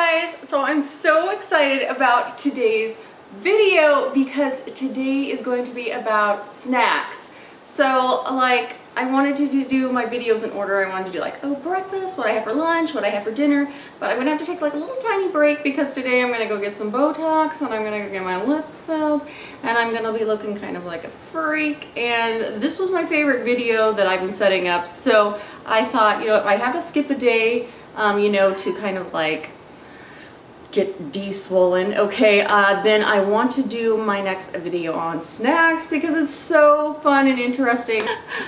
guys! So I'm so excited about today's video because today is going to be about snacks. So like I wanted to do my videos in order. I wanted to do like, oh, breakfast, what I have for lunch, what I have for dinner, but I'm gonna have to take like a little tiny break because today I'm gonna go get some Botox and I'm gonna go get my lips filled and I'm gonna be looking kind of like a freak. And this was my favorite video that I've been setting up, so I thought, you know, if I have to skip a day, you know, to kind of like get de-swollen, okay, then I want to do my next video on snacks because it's so fun and interesting.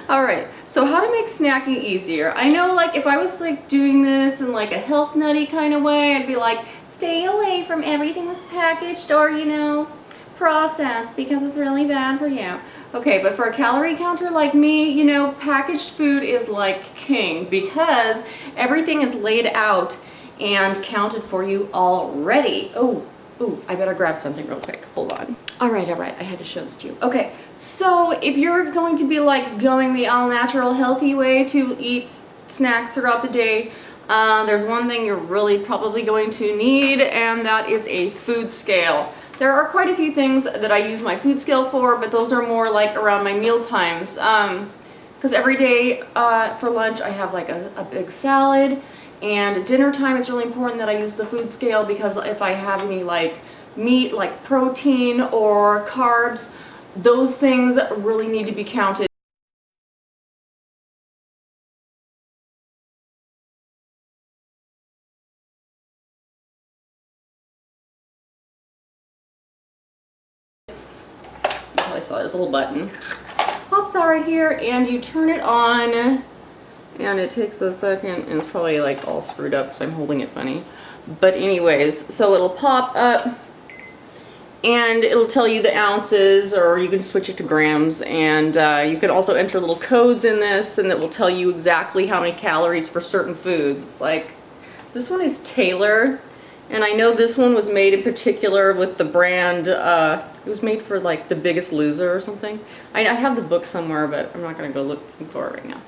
All right, so how to make snacking easier. I know, like, if I was like doing this in like a health nutty kind of way, I'd be like, stay away from everything that's packaged or, you know, processed because it's really bad for you. Okay, but for a calorie counter like me, you know, packaged food is like king because everything is laid out and counted for you already. Oh, I better grab something real quick. Hold on. All right, I had to show this to you. Okay, so if you're going to be like going the all-natural healthy way to eat snacks throughout the day, there's one thing you're really probably going to need, and that is a food scale. There are quite a few things that I use my food scale for, but those are more like around my meal times. Because every day for lunch I have like a big salad, and at dinner time it's really important that I use the food scale because if I have any like meat, like protein or carbs, those things really need to be counted. You probably saw this little button. Pops out right here and you turn it on. And it takes a second, and it's probably like all screwed up because I'm holding it funny. But anyways, so it'll pop up and it'll tell you the ounces, or you can switch it to grams, and you can also enter little codes in this and it will tell you exactly how many calories for certain foods. It's like, this one is Taylor, and I know this one was made in particular with the brand, it was made for like The Biggest Loser or something. I have the book somewhere, but I'm not gonna go looking for it right now.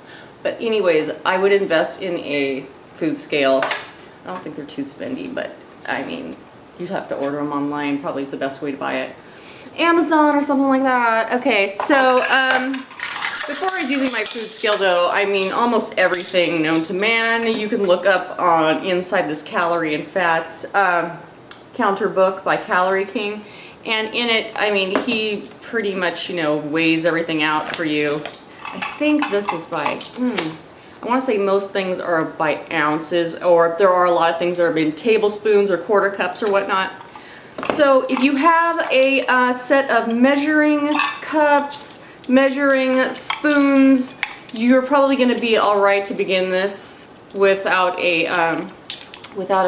But anyways, I would invest in a food scale. I don't think they're too spendy, but I mean, you'd have to order them online. Probably is the best way to buy it. Amazon or something like that. Okay, so before I was using my food scale though, I mean, almost everything known to man, you can look up on inside this calorie and fats counter book by Calorie King. And in it, I mean, he pretty much, you know, weighs everything out for you. I think this is by, I want to say most things are by ounces, or there are a lot of things that are in tablespoons or quarter cups or whatnot. So if you have a set of measuring cups, measuring spoons, you're probably going to be all right to begin this without a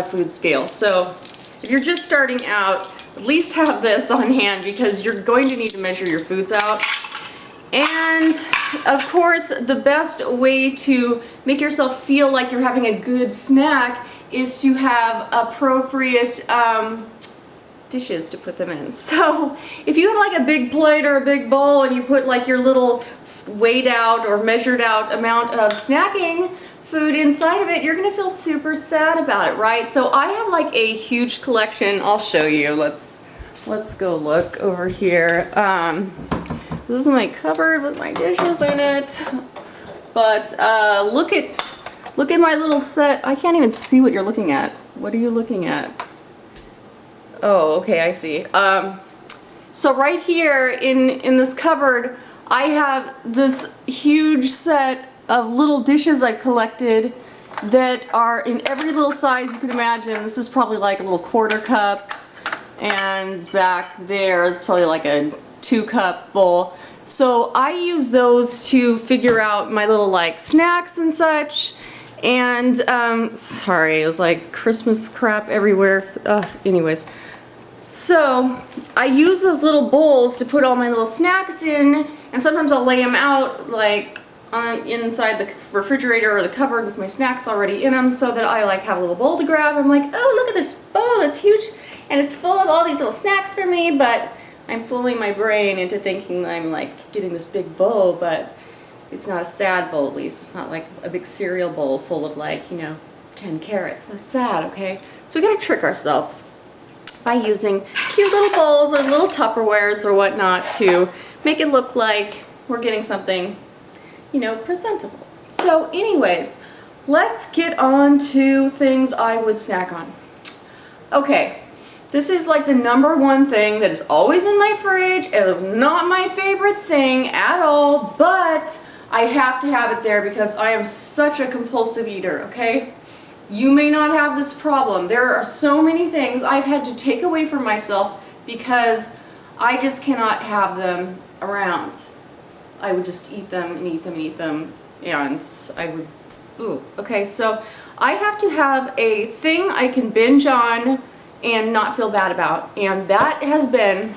food scale. So if you're just starting out, at least have this on hand because you're going to need to measure your foods out. And of course, the best way to make yourself feel like you're having a good snack is to have appropriate dishes to put them in. So if you have like a big plate or a big bowl and you put like your little weighed out or measured out amount of snacking food inside of it, you're gonna feel super sad about it, right? So I have like a huge collection. I'll show you. Let's go look over here. This is my cupboard with my dishes in it. But look at my little set. I can't even see what you're looking at. What are you looking at? Oh, okay, I see. So right here in this cupboard, I have this huge set of little dishes I've collected that are in every little size you can imagine. This is probably like a little quarter cup, and back there is probably like a 2-cup bowl. So I use those to figure out my little like snacks and such. And sorry, it was like Christmas crap everywhere. Anyways, so I use those little bowls to put all my little snacks in, and sometimes I'll lay them out like on inside the refrigerator or the cupboard with my snacks already in them, so that I like have a little bowl to grab. I'm like, oh, look at this bowl, that's huge, and it's full of all these little snacks for me, but I'm fooling my brain into thinking that I'm like getting this big bowl, but it's not a sad bowl. At least it's not like a big cereal bowl full of like, you know, 10 carrots. That's sad, okay? So we gotta trick ourselves by using cute little bowls or little Tupperwares or whatnot to make it look like we're getting something, you know, presentable. So anyways, let's get on to things I would snack on. Okay, this is like the number one thing that is always in my fridge. It is not my favorite thing at all, but I have to have it there because I am such a compulsive eater, okay? You may not have this problem. There are so many things I've had to take away from myself because I just cannot have them around. I would just eat them and eat them and eat them, and I would, ooh. Okay, so I have to have a thing I can binge on and not feel bad about, and that has been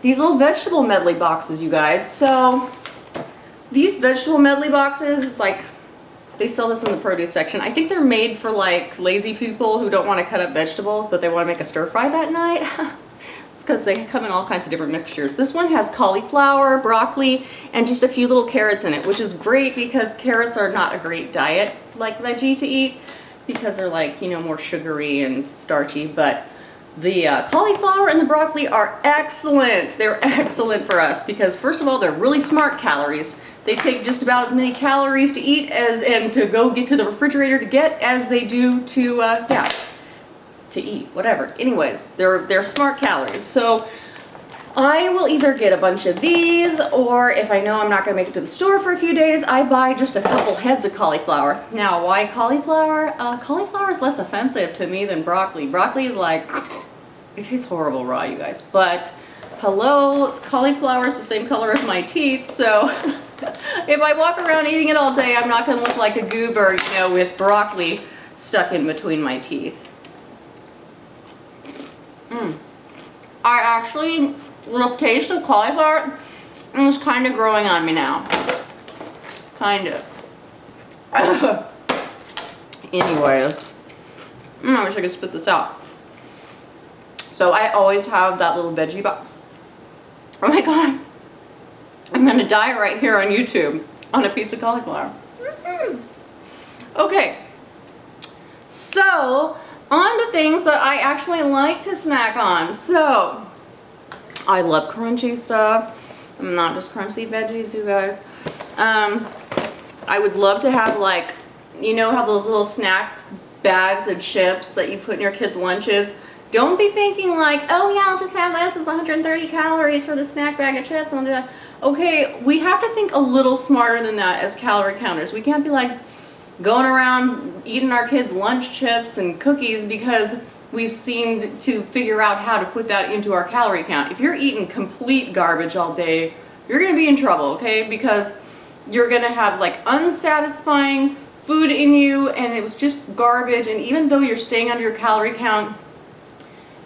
these little vegetable medley boxes, you guys. So these vegetable medley boxes, it's like, they sell this in the produce section. I think they're made for like lazy people who don't want to cut up vegetables, but they want to make a stir fry that night. It's because they come in all kinds of different mixtures. This one has cauliflower, broccoli, and just a few little carrots in it, which is great because carrots are not a great diet like veggie to eat because they're like, you know, more sugary and starchy, but the cauliflower and the broccoli are excellent. They're excellent for us because first of all, they're really smart calories. They take just about as many calories to eat as and to go get to the refrigerator to get as they do to to eat, whatever. Anyways, they're smart calories. So I will either get a bunch of these, or if I know I'm not gonna make it to the store for a few days, I buy just a couple heads of cauliflower. Now, why cauliflower? Cauliflower is less offensive to me than broccoli. Broccoli is like, it tastes horrible raw, you guys. But hello, cauliflower is the same color as my teeth, so if I walk around eating it all day, I'm not gonna look like a goober, you know, with broccoli stuck in between my teeth. I actually, the taste of cauliflower is kind of growing on me now. Kind of. Anyways, I wish I could spit this out. So I always have that little veggie box. Oh my god. I'm gonna die right here on YouTube on a piece of cauliflower. Okay. So, on to things that I actually like to snack on. So, I love crunchy stuff. I'm not just crunchy veggies, you guys. I would love to have, like, you know how those little snack bags of chips that you put in your kids' lunches? Don't be thinking like, oh yeah, I'll just have this. It's 130 calories for the snack bag of chips. I'll do that. Okay, we have to think a little smarter than that as calorie counters. We can't be like going around eating our kids' lunch chips and cookies because we've seemed to figure out how to put that into our calorie count. If you're eating complete garbage all day, you're gonna be in trouble, okay? Because you're gonna have like unsatisfying food in you and it was just garbage, and even though you're staying under your calorie count,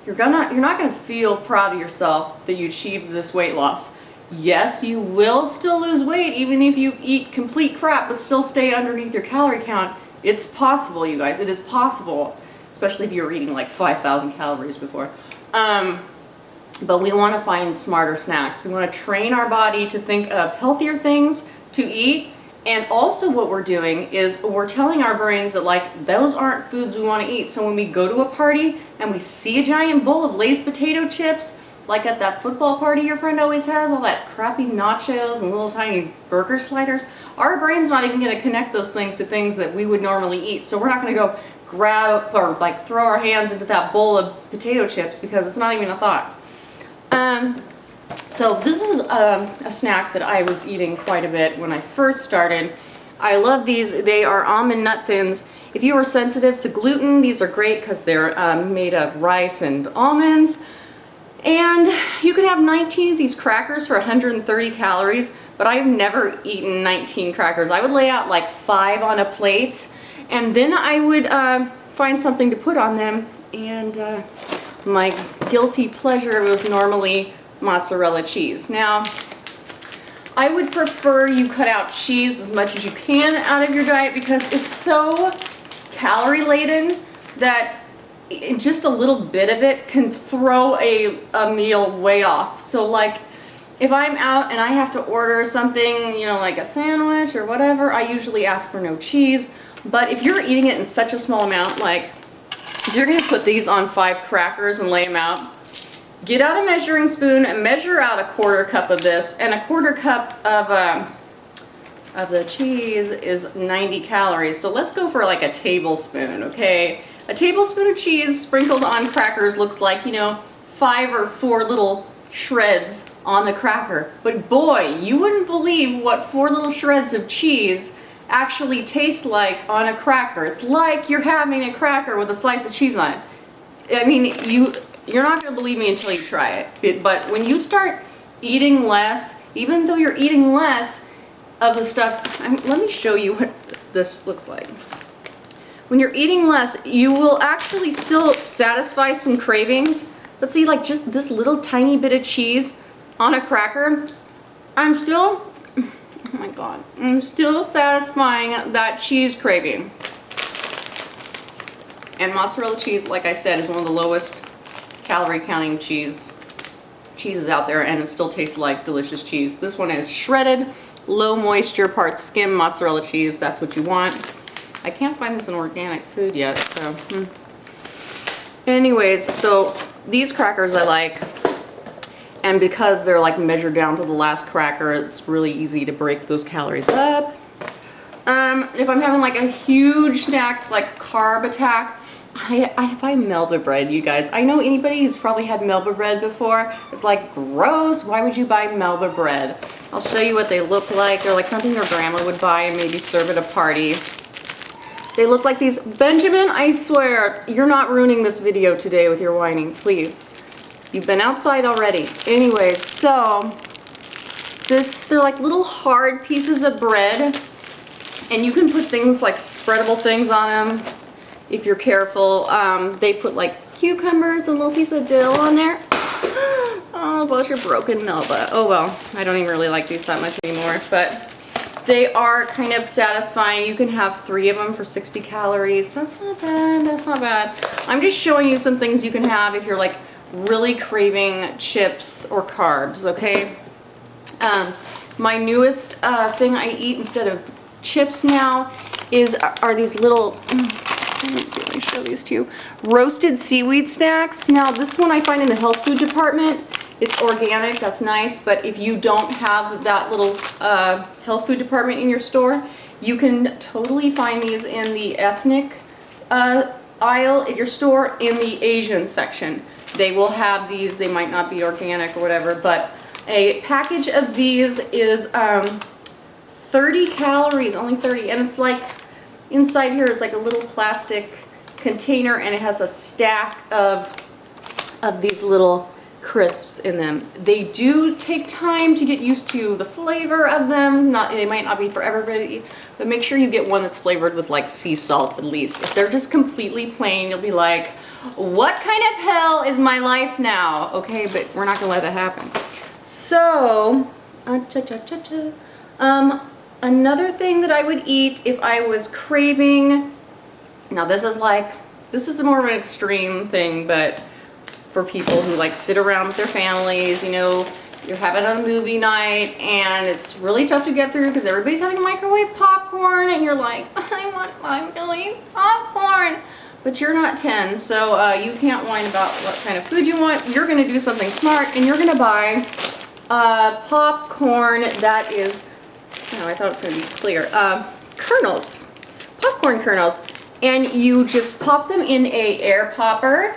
you're not gonna feel proud of yourself that you achieved this weight loss. Yes, you will still lose weight even if you eat complete crap but still stay underneath your calorie count. It's possible, you guys. It is possible, especially if you were eating like 5,000 calories before. But we want to find smarter snacks. We want to train our body to think of healthier things to eat. And also what we're doing is we're telling our brains that like those aren't foods we want to eat. So when we go to a party and we see a giant bowl of Lay's potato chips, like at that football party your friend always has, all that crappy nachos and little tiny burger sliders, our brain's not even going to connect those things to things that we would normally eat. So we're not going to go grab or like throw our hands into that bowl of potato chips because it's not even a thought. So this is a snack that I was eating quite a bit when I first started. I love these. They are almond nut thins. If you are sensitive to gluten, these are great because they're made of rice and almonds. And you can have 19 of these crackers for 130 calories, but I've never eaten 19 crackers. I would lay out like 5 on a plate, and then I would find something to put on them, and my guilty pleasure was normally mozzarella cheese. Now, I would prefer you cut out cheese as much as you can out of your diet because it's so calorie laden that just a little bit of it can throw a meal way off. So like if I'm out and I have to order something, you know, like a sandwich or whatever, I usually ask for no cheese. But if you're eating it in such a small amount, like if you're gonna put these on 5 crackers and lay them out, get out a measuring spoon and measure out a 1/4 cup of this, and a 1/4 cup of the cheese is 90 calories. So let's go for like a tablespoon, okay? A tablespoon of cheese sprinkled on crackers looks like, you know, 5 or 4 little shreds on the cracker. But boy, you wouldn't believe what 4 little shreds of cheese actually taste like on a cracker. It's like you're having a cracker with a slice of cheese on it. I mean, you're not gonna believe me until you try it. But when you start eating less, even though you're eating less of the stuff, let me show you what this looks like. When you're eating less, you will actually still satisfy some cravings. But see, like just this little tiny bit of cheese on a cracker, I'm still, oh my God, I'm still satisfying that cheese craving. And mozzarella cheese, like I said, is one of the lowest calorie counting cheeses out there, and it still tastes like delicious cheese. This one is shredded, low moisture, part skim mozzarella cheese. That's what you want. I can't find this in organic food yet, so. Anyways, so these crackers I like, and because they're like measured down to the last cracker, it's really easy to break those calories up. If I'm having like a huge snack, like carb attack, I buy Melba bread, you guys. I know anybody who's probably had Melba bread before. It's like, gross, why would you buy Melba bread? I'll show you what they look like. They're like something your grandma would buy and maybe serve at a party. They look like these. Benjamin, I swear, you're not ruining this video today with your whining, please. You've been outside already. Anyways, so they're like little hard pieces of bread, and you can put things like spreadable things on them if you're careful. They put like cucumbers and a little piece of dill on there. Oh, about your broken Melba. Oh well, I don't even really like these that much anymore, but they are kind of satisfying. You can have 3 of them for 60 calories. That's not bad, that's not bad. I'm just showing you some things you can have if you're like really craving chips or carbs, okay? My newest thing I eat instead of chips now are these little, let me show these to you, roasted seaweed snacks. Now this one I find in the health food department. It's organic, that's nice, but if you don't have that little health food department in your store, you can totally find these in the ethnic aisle at your store in the Asian section. They will have these. They might not be organic or whatever, but a package of these is 30 calories, only 30, and it's like, inside here is like a little plastic container, and it has a stack of these little crisps in them. They do take time to get used to the flavor of them. They might not be for everybody, but make sure you get one that's flavored with like sea salt at least. If they're just completely plain, you'll be like, what kind of hell is my life now? Okay, but we're not gonna let that happen. So, another thing that I would eat if I was craving, now this is more of an extreme thing, but for people who like sit around with their families, you know, you're having a movie night and it's really tough to get through because everybody's having microwave popcorn and you're like, I want microwave popcorn. But you're not 10, so you can't whine about what kind of food you want. You're gonna do something smart and you're gonna buy popcorn that is, oh, I thought it was gonna be clear, kernels, popcorn kernels. And you just pop them in a air popper.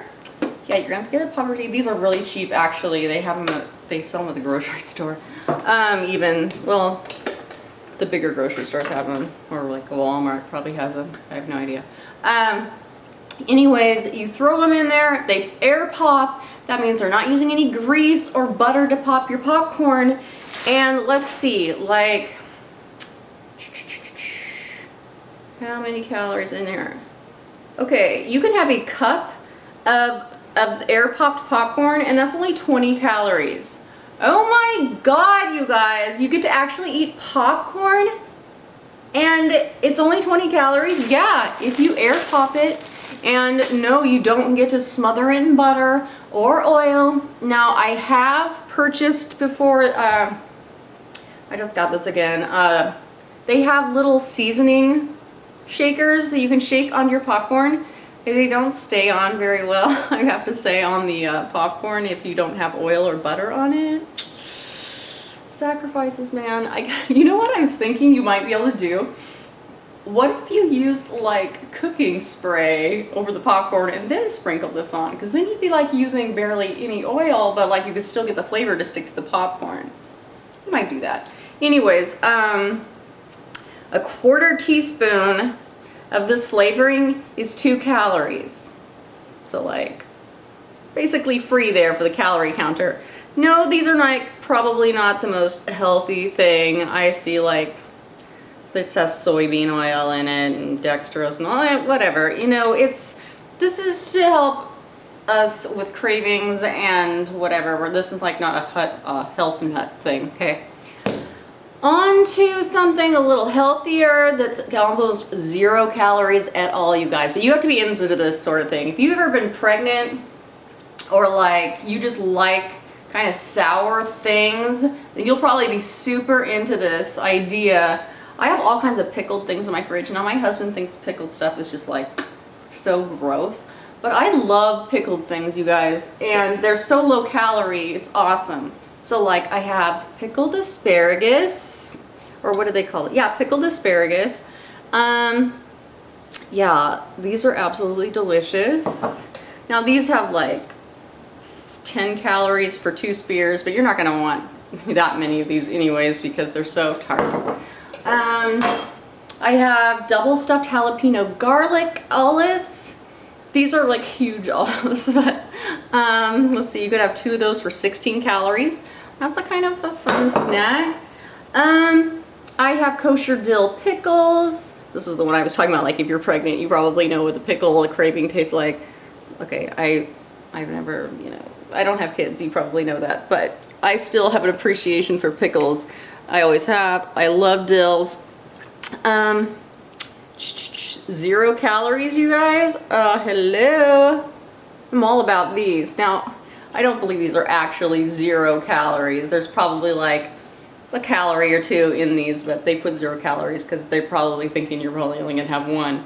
Yeah, you're gonna have to get a popper. These are really cheap actually. They have them they sell them at the grocery store. Well, the bigger grocery stores have them, or like Walmart probably has them. I have no idea. Anyways, you throw them in there, they air pop. That means they're not using any grease or butter to pop your popcorn. And let's see, like, how many calories in there? Okay, you can have a cup of air popped popcorn and that's only 20 calories. Oh my God, you guys, you get to actually eat popcorn and it's only 20 calories? Yeah, if you air pop it. And no, you don't get to smother it in butter or oil. Now I have purchased before, I just got this again. They have little seasoning shakers that you can shake on your popcorn. They don't stay on very well, I have to say, on the popcorn if you don't have oil or butter on it. Sacrifices, man. You know what I was thinking you might be able to do? What if you used like cooking spray over the popcorn and then sprinkled this on? Because then you'd be like using barely any oil, but like you could still get the flavor to stick to the popcorn. You might do that. Anyways, a 1/4 teaspoon of this flavoring is 2 calories. So like basically free there for the calorie counter. No, these are like probably not the most healthy thing. I see like it says soybean oil in it and dextrose and all that, whatever. You know, this is to help us with cravings and whatever. This is like not a health nut thing, okay? On to something a little healthier that's almost 0 calories at all, you guys. But you have to be into this sort of thing. If you've ever been pregnant or like you just like kind of sour things, then you'll probably be super into this idea. I have all kinds of pickled things in my fridge. Now my husband thinks pickled stuff is just like so gross. But I love pickled things, you guys. And they're so low calorie, it's awesome. So like I have pickled asparagus, or what do they call it? Yeah, pickled asparagus. Yeah, these are absolutely delicious. Now these have like 10 calories for 2 spears, but you're not gonna want that many of these anyways because they're so tart. I have double stuffed jalapeno garlic olives. These are like huge olives, but let's see, you could have 2 of those for 16 calories. That's a kind of a fun snack. I have kosher dill pickles. This is the one I was talking about, like if you're pregnant, you probably know what the pickle a craving tastes like. Okay, I've never, you know, I don't have kids, you probably know that, but I still have an appreciation for pickles. I always have. I love dills. 0 calories, you guys. Hello. I'm all about these. Now, I don't believe these are actually 0 calories. There's probably like a calorie or 2 in these, but they put 0 calories because they're probably thinking you're probably only gonna have 1.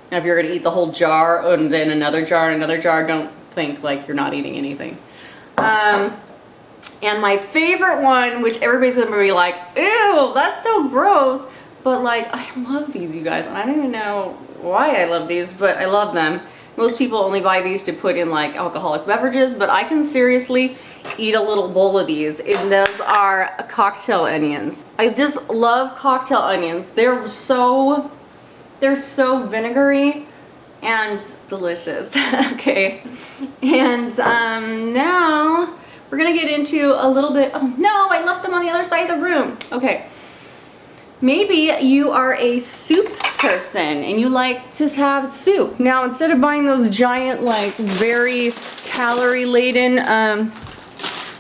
Now, if you're gonna eat the whole jar and then another jar and another jar, don't think like you're not eating anything. And my favorite one, which everybody's gonna be like, ew, that's so gross. But like, I love these, you guys. And I don't even know why I love these, but I love them. Most people only buy these to put in like alcoholic beverages, but I can seriously eat a little bowl of these. And those are cocktail onions. I just love cocktail onions. They're so vinegary and delicious. Okay. And now we're gonna get into a little bit, oh no, I left them on the other side of the room. Okay. Maybe you are a soup person and you like to have soup. Now, instead of buying those giant, like very calorie laden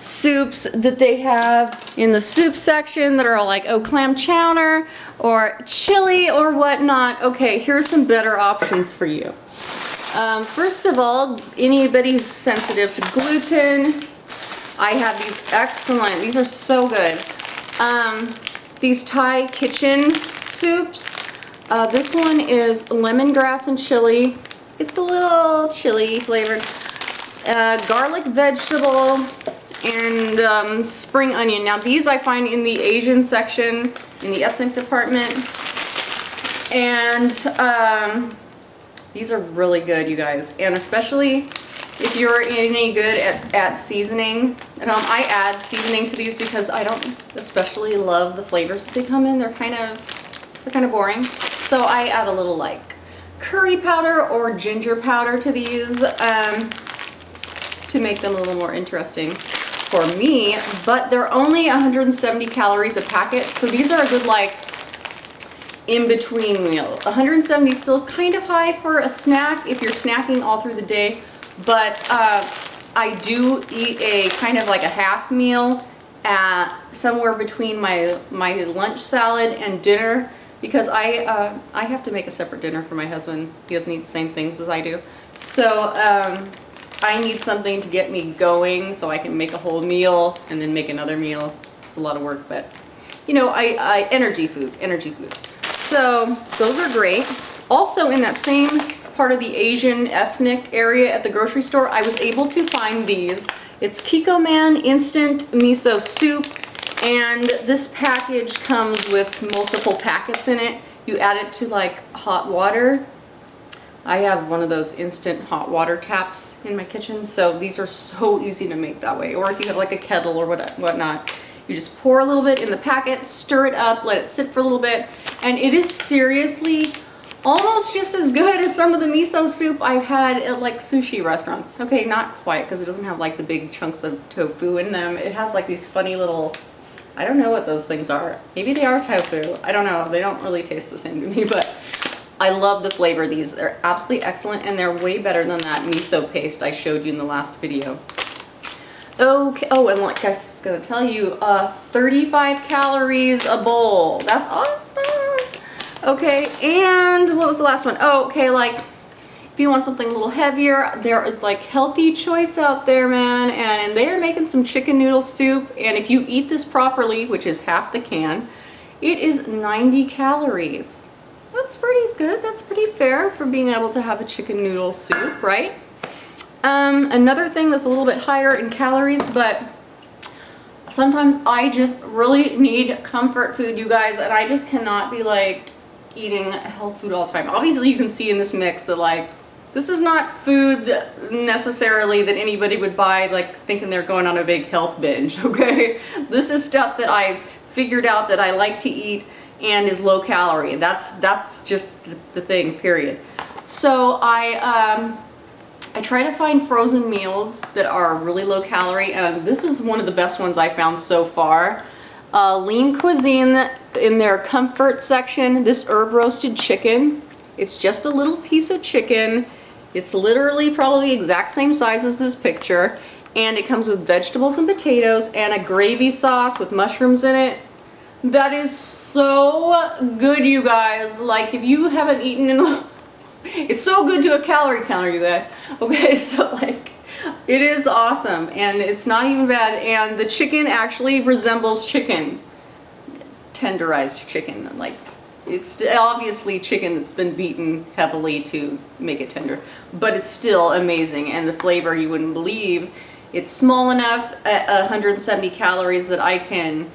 soups that they have in the soup section that are all like, oh, clam chowder or chili or whatnot. Okay, here's some better options for you. First of all, anybody who's sensitive to gluten, I have these excellent, these are so good. These Thai kitchen soups. This one is lemongrass and chili. It's a little chili flavored. Garlic vegetable and spring onion. Now these I find in the Asian section, in the ethnic department. And these are really good, you guys. And especially if you're any good at seasoning at home, I add seasoning to these because I don't especially love the flavors that they come in. They're kind of boring. So I add a little like curry powder or ginger powder to these to make them a little more interesting for me. But they're only 170 calories a packet, so these are a good like in-between meal. 170 is still kind of high for a snack if you're snacking all through the day. But I do eat a kind of like a half meal at somewhere between my lunch salad and dinner because I have to make a separate dinner for my husband. He doesn't eat the same things as I do. So I need something to get me going so I can make a whole meal and then make another meal. It's a lot of work, but you know, energy food. So those are great. Also in that same part of the Asian ethnic area at the grocery store, I was able to find these. It's Kikkoman Instant Miso Soup, and this package comes with multiple packets in it. You add it to like hot water. I have one of those instant hot water taps in my kitchen, so these are so easy to make that way. Or if you have like a kettle or whatnot, you just pour a little bit in the packet, stir it up, let it sit for a little bit, and it is seriously almost just as good as some of the miso soup I've had at like sushi restaurants. Okay, not quite, because it doesn't have like the big chunks of tofu in them. It has like these funny little, I don't know what those things are. Maybe they are tofu. I don't know. They don't really taste the same to me, but I love the flavor of these. They're absolutely excellent, and they're way better than that miso paste I showed you in the last video. Okay, oh, and like I was gonna tell you, 35 calories a bowl. That's awesome. Okay, and what was the last one? Oh, okay, like if you want something a little heavier, there is like Healthy Choice out there, man, and they are making some chicken noodle soup, and if you eat this properly, which is half the can, it is 90 calories. That's pretty good. That's pretty fair for being able to have a chicken noodle soup, right? Another thing that's a little bit higher in calories, but sometimes I just really need comfort food, you guys, and I just cannot be like eating health food all the time. Obviously you can see in this mix that like this is not food that necessarily that anybody would buy like thinking they're going on a big health binge, okay? This is stuff that I've figured out that I like to eat and is low calorie. That's just the thing, period. So I try to find frozen meals that are really low calorie, and this is one of the best ones I found so far. Lean Cuisine, in their comfort section, this herb roasted chicken. It's just a little piece of chicken. It's literally probably the exact same size as this picture, and it comes with vegetables and potatoes and a gravy sauce with mushrooms in it. That is so good, you guys. Like, if you haven't eaten in a... It's so good to a calorie counter, you guys. Okay, so like, it is awesome, and it's not even bad, and the chicken actually resembles chicken. Tenderized chicken. Like, it's obviously chicken that's been beaten heavily to make it tender, but it's still amazing, and the flavor you wouldn't believe. It's small enough at 170 calories that I can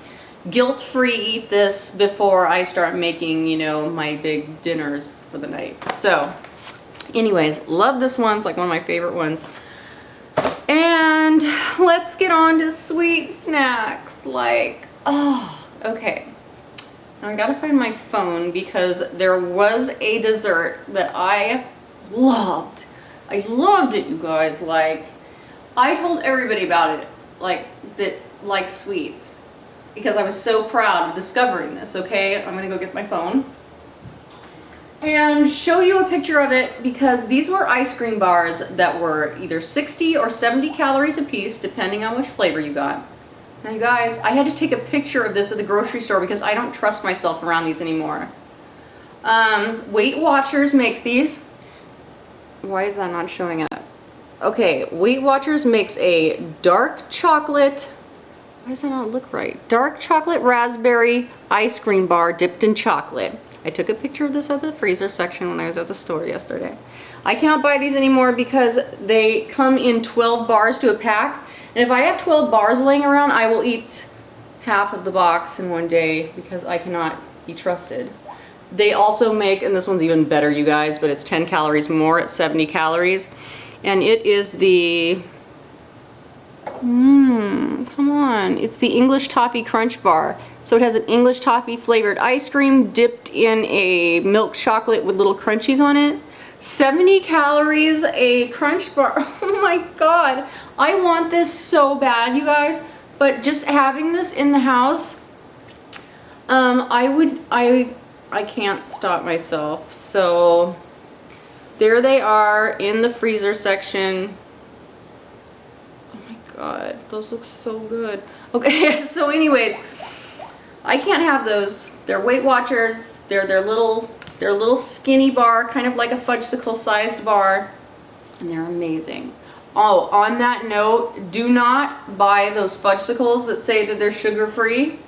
guilt-free eat this before I start making, you know, my big dinners for the night. So anyways, love this one. It's like one of my favorite ones. And let's get on to sweet snacks. Like, oh, okay. Now I gotta find my phone because there was a dessert that I loved. I loved it, you guys. Like, I told everybody about it, like, that likes sweets, because I was so proud of discovering this, okay? I'm gonna go get my phone and show you a picture of it, because these were ice cream bars that were either 60 or 70 calories a piece, depending on which flavor you got. Now you guys, I had to take a picture of this at the grocery store because I don't trust myself around these anymore. Weight Watchers makes these. Why is that not showing up? Okay, Weight Watchers makes a dark chocolate... Why does that not look right? Dark chocolate raspberry ice cream bar dipped in chocolate. I took a picture of this at the freezer section when I was at the store yesterday. I cannot buy these anymore because they come in 12 bars to a pack. And if I have 12 bars laying around, I will eat half of the box in one day because I cannot be trusted. They also make, and this one's even better, you guys, but it's 10 calories more at 70 calories. And it is the... come on. It's the English Toffee Crunch Bar. So it has an English Toffee flavored ice cream dipped in a milk chocolate with little crunchies on it. 70 calories a crunch bar. Oh my god. I want this so bad, you guys. But just having this in the house, I can't stop myself. So there they are in the freezer section. God, those look so good. Okay, so anyways, I can't have those. They're Weight Watchers. They're their little skinny bar, kind of like a fudgesicle sized bar, and they're amazing. Oh, on that note, do not buy those fudgesicles that say that they're sugar free.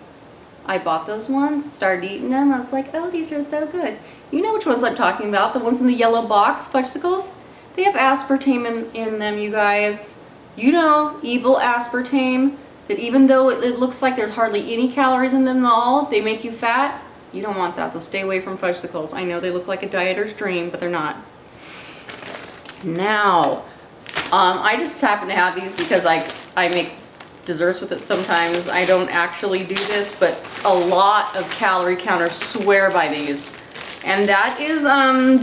I bought those ones, started eating them. I was like, oh, these are so good. You know which ones I'm talking about, the ones in the yellow box, Fudgsicles. They have aspartame in them, you guys. You know, evil aspartame, that even though it looks like there's hardly any calories in them at all, they make you fat. You don't want that, so stay away from Fudgsicles. I know they look like a dieter's dream, but they're not. Now, I just happen to have these because I make desserts with it sometimes. I don't actually do this, but a lot of calorie counters swear by these. And that is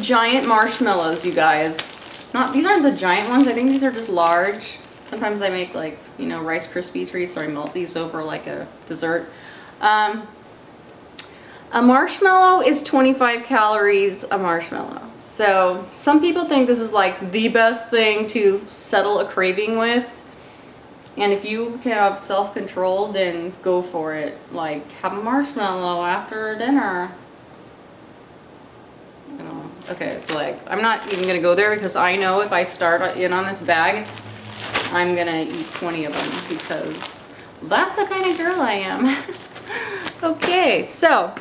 giant marshmallows, you guys. These aren't the giant ones. I think these are just large. Sometimes I make like, you know, Rice Krispie treats, or I melt these over like a dessert. A marshmallow is 25 calories a marshmallow. So some people think this is like the best thing to settle a craving with. And if you have self-control, then go for it. Like, have a marshmallow after dinner. You know, okay, so like, I'm not even gonna go there because I know if I start in on this bag, I'm gonna eat 20 of them because that's the kind of girl I am. Okay, so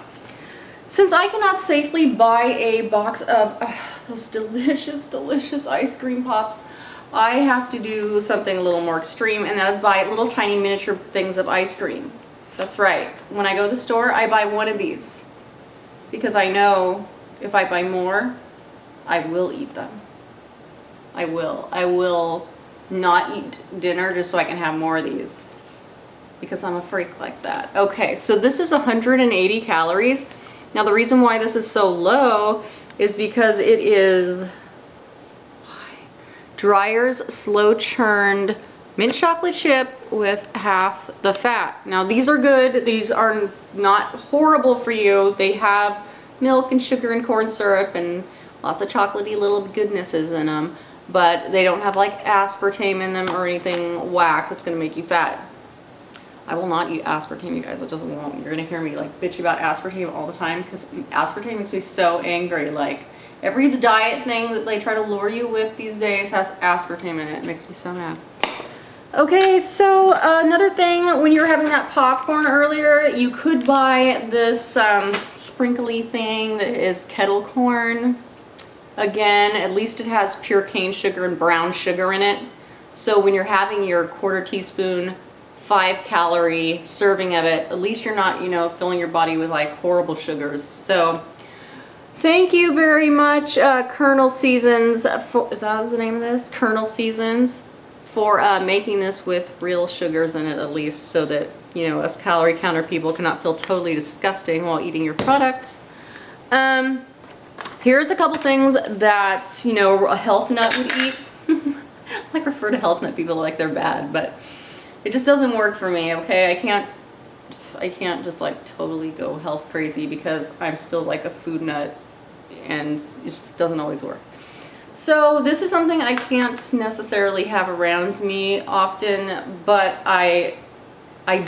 since I cannot safely buy a box of those delicious, delicious ice cream pops, I have to do something a little more extreme, and that is buy little tiny miniature things of ice cream. That's right. When I go to the store, I buy one of these because I know if I buy more, I will eat them. I will. I will not eat dinner just so I can have more of these because I'm a freak like that. Okay, so this is 180 calories. Now the reason why this is so low is because it is Dreyer's slow churned mint chocolate chip with half the fat. Now these are good. These are not horrible for you. They have milk and sugar and corn syrup and lots of chocolatey little goodnesses in them, but they don't have like aspartame in them or anything whack that's gonna make you fat. I will not eat aspartame, you guys. I just won't. You're gonna hear me like bitch about aspartame all the time because aspartame makes me so angry. Like every diet thing that they try to lure you with these days has aspartame in it. It makes me so mad. Okay, so another thing, when you were having that popcorn earlier, you could buy this sprinkly thing that is kettle corn. Again, at least it has pure cane sugar and brown sugar in it. So when you're having your quarter teaspoon 5-calorie serving of it, at least you're not, you know, filling your body with like horrible sugars. So thank you very much, Colonel Seasons, is that the name of this? Colonel Seasons, for making this with real sugars in it, at least, so that, you know, us calorie counter people cannot feel totally disgusting while eating your products. Here's a couple things that, you know, a health nut would eat. I like refer to health nut people like they're bad, but it just doesn't work for me, okay? I can't just like totally go health crazy because I'm still like a food nut and it just doesn't always work. So this is something I can't necessarily have around me often, but I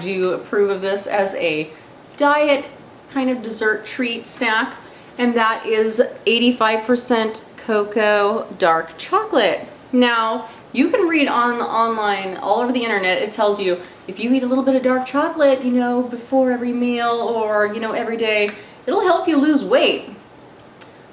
do approve of this as a diet kind of dessert treat snack, and that is 85% cocoa dark chocolate. Now, you can read online, all over the internet, it tells you if you eat a little bit of dark chocolate, you know, before every meal or, you know, every day, it'll help you lose weight.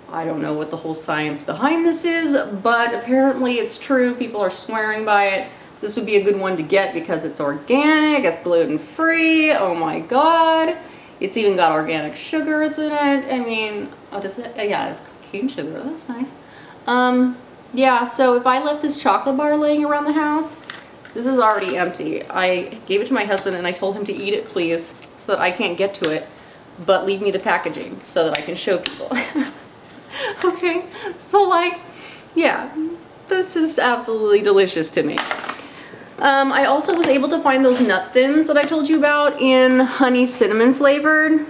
I don't know what the whole science behind this is, but apparently it's true. People are swearing by it. This would be a good one to get because it's organic, it's gluten-free, oh my god. It's even got organic sugars in it. I mean, yeah, it's cane sugar, that's nice. Yeah, so if I left this chocolate bar laying around the house, this is already empty. I gave it to my husband and I told him to eat it, please, so that I can't get to it, but leave me the packaging so that I can show people. Okay, so like, yeah, this is absolutely delicious to me. I also was able to find those nut thins that I told you about in honey cinnamon flavored.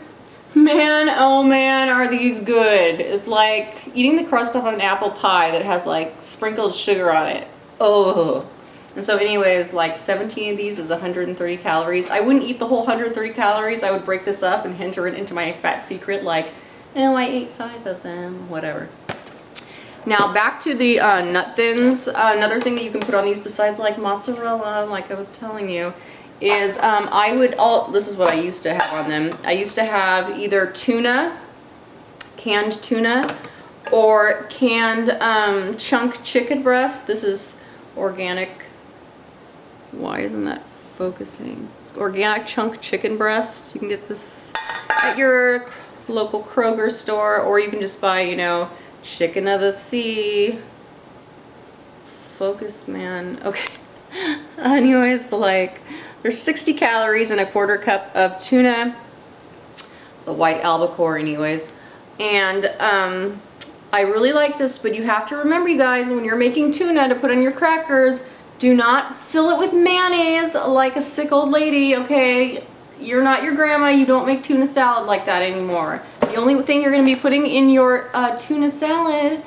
Man, oh man, are these good. It's like eating the crust off of an apple pie that has like sprinkled sugar on it. Oh. And so anyways, like 17 of these is 130 calories. I wouldn't eat the whole 130 calories. I would break this up and enter it into my fat secret like, oh, I ate 5 of them, whatever. Now back to the nut thins. Another thing that you can put on these besides like mozzarella, like I was telling you, is this is what I used to have on them. I used to have either tuna, canned tuna, or canned chunk chicken breast. This is organic. Why isn't that focusing? Organic chunk chicken breast. You can get this at your local Kroger store, or you can just buy, you know, chicken of the sea. Focus, man. Okay. Anyways, like, there's 60 calories in a quarter cup of tuna, the white albacore anyways. And I really like this, but you have to remember, you guys, when you're making tuna to put on your crackers, do not fill it with mayonnaise like a sick old lady, okay? You're not your grandma, you don't make tuna salad like that anymore. The only thing you're gonna be putting in your tuna salad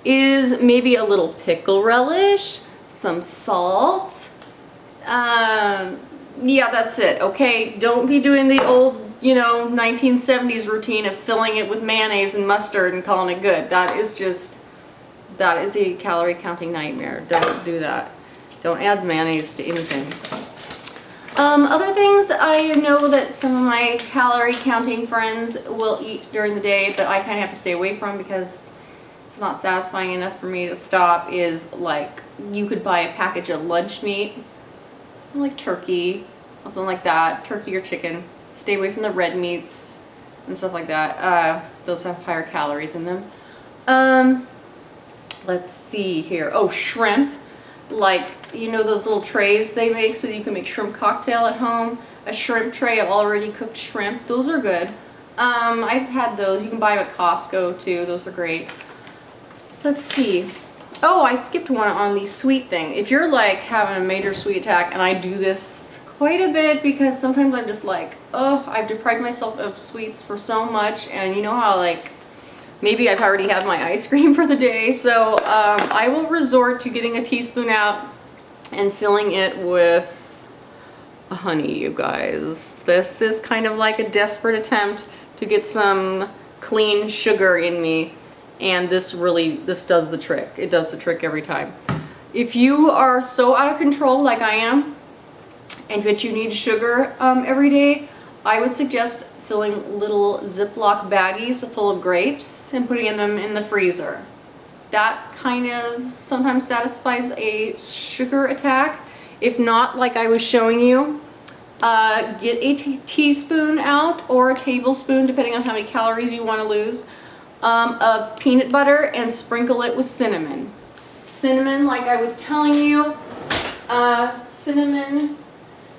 is maybe a little pickle relish, some salt. Yeah, that's it, okay? Don't be doing the old, you know, 1970s routine of filling it with mayonnaise and mustard and calling it good. That is a calorie counting nightmare. Don't do that. Don't add mayonnaise to anything. Other things I know that some of my calorie counting friends will eat during the day, but I kind of have to stay away from because it's not satisfying enough for me to stop, is like, you could buy a package of lunch meat, like turkey, something like that, turkey or chicken. Stay away from the red meats and stuff like that. Those have higher calories in them. Let's see here. Oh, shrimp. Like, you know those little trays they make so that you can make shrimp cocktail at home? A shrimp tray of already cooked shrimp. Those are good. I've had those. You can buy them at Costco too. Those are great. Let's see. Oh, I skipped one on the sweet thing. If you're like having a major sweet attack, and I do this quite a bit because sometimes I'm just like, oh, I've deprived myself of sweets for so much, and you know how like maybe I've already had my ice cream for the day, so I will resort to getting a teaspoon out and filling it with honey, you guys. This is kind of like a desperate attempt to get some clean sugar in me, and this does the trick. It does the trick every time. If you are so out of control like I am, and that you need sugar every day, I would suggest filling little Ziploc baggies full of grapes and putting them in the freezer. That kind of sometimes satisfies a sugar attack. If not, like I was showing you, get a teaspoon out or a tablespoon, depending on how many calories you want to lose, of peanut butter and sprinkle it with cinnamon. Cinnamon, like I was telling you, cinnamon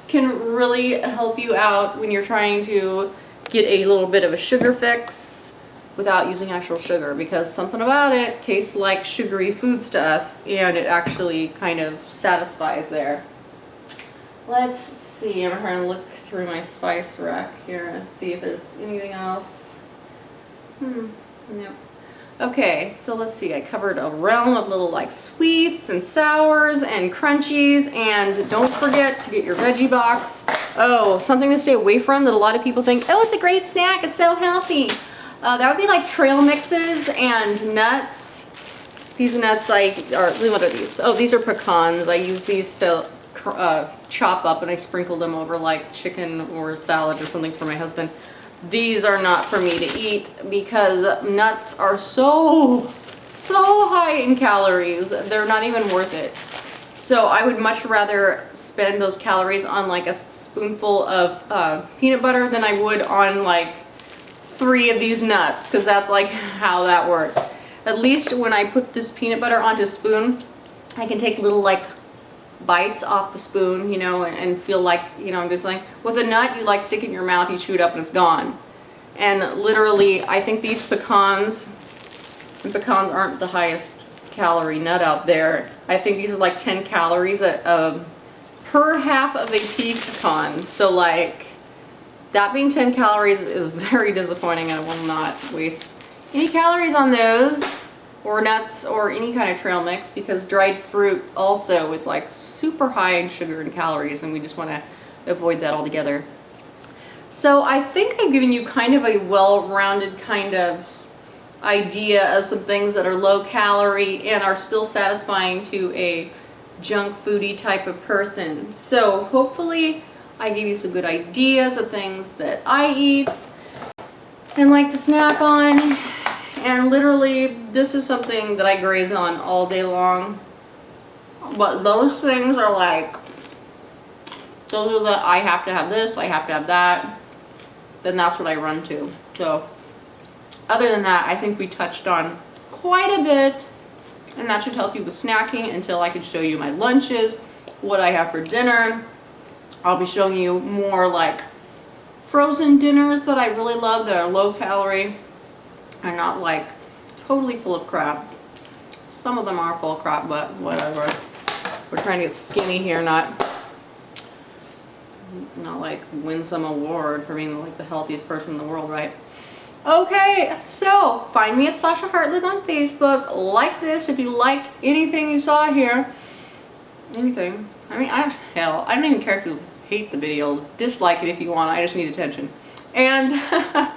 can really help you out when you're trying to get a little bit of a sugar fix without using actual sugar, because something about it tastes like sugary foods to us, and it actually kind of satisfies there. Let's see, I'm trying to look through my spice rack here and see if there's anything else. Nope. Okay, so let's see, I covered a realm of little like sweets and sours and crunchies, and don't forget to get your veggie box. Oh, something to stay away from that a lot of people think, oh, it's a great snack, it's so healthy. That would be like trail mixes and nuts. These nuts what are these? Oh, these are pecans. I use these to chop up, and I sprinkle them over like chicken or salad or something for my husband. These are not for me to eat because nuts are so high in calories. They're not even worth it. So I would much rather spend those calories on like a spoonful of peanut butter than I would on like 3 of these nuts, because that's like how that works. At least when I put this peanut butter onto a spoon, I can take little like bites off the spoon, you know, and feel like, you know, I'm just like, with a nut, you like stick it in your mouth, you chew it up, and it's gone. And literally, I think these pecans, and pecans aren't the highest calorie nut out there. I think these are like 10 calories per half of a pea pecan. So like, that being 10 calories is very disappointing, and I will not waste any calories on those, or nuts, or any kind of trail mix, because dried fruit also is like super high in sugar and calories, and we just want to avoid that altogether. So I think I've given you kind of a well-rounded kind of idea of some things that are low calorie and are still satisfying to a junk foodie type of person. So hopefully I give you some good ideas of things that I eat and like to snack on. And literally, this is something that I graze on all day long. But those things are like, those are the, I have to have this, I have to have that. Then that's what I run to. So, other than that, I think we touched on quite a bit. And that should help you with snacking until I can show you my lunches, what I have for dinner. I'll be showing you more like frozen dinners that I really love that are low calorie and not like totally full of crap. Some of them are full of crap, but whatever. We're trying to get skinny here, not like win some award for being like the healthiest person in the world, right? Okay, so find me at Sasha Hartleb on Facebook. Like this if you liked anything you saw here. Anything. I mean, hell, I don't even care if you hate the video. Dislike it if you want. I just need attention. And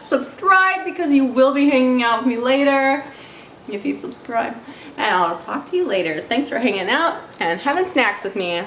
subscribe because you will be hanging out with me later if you subscribe. And I'll talk to you later. Thanks for hanging out and having snacks with me.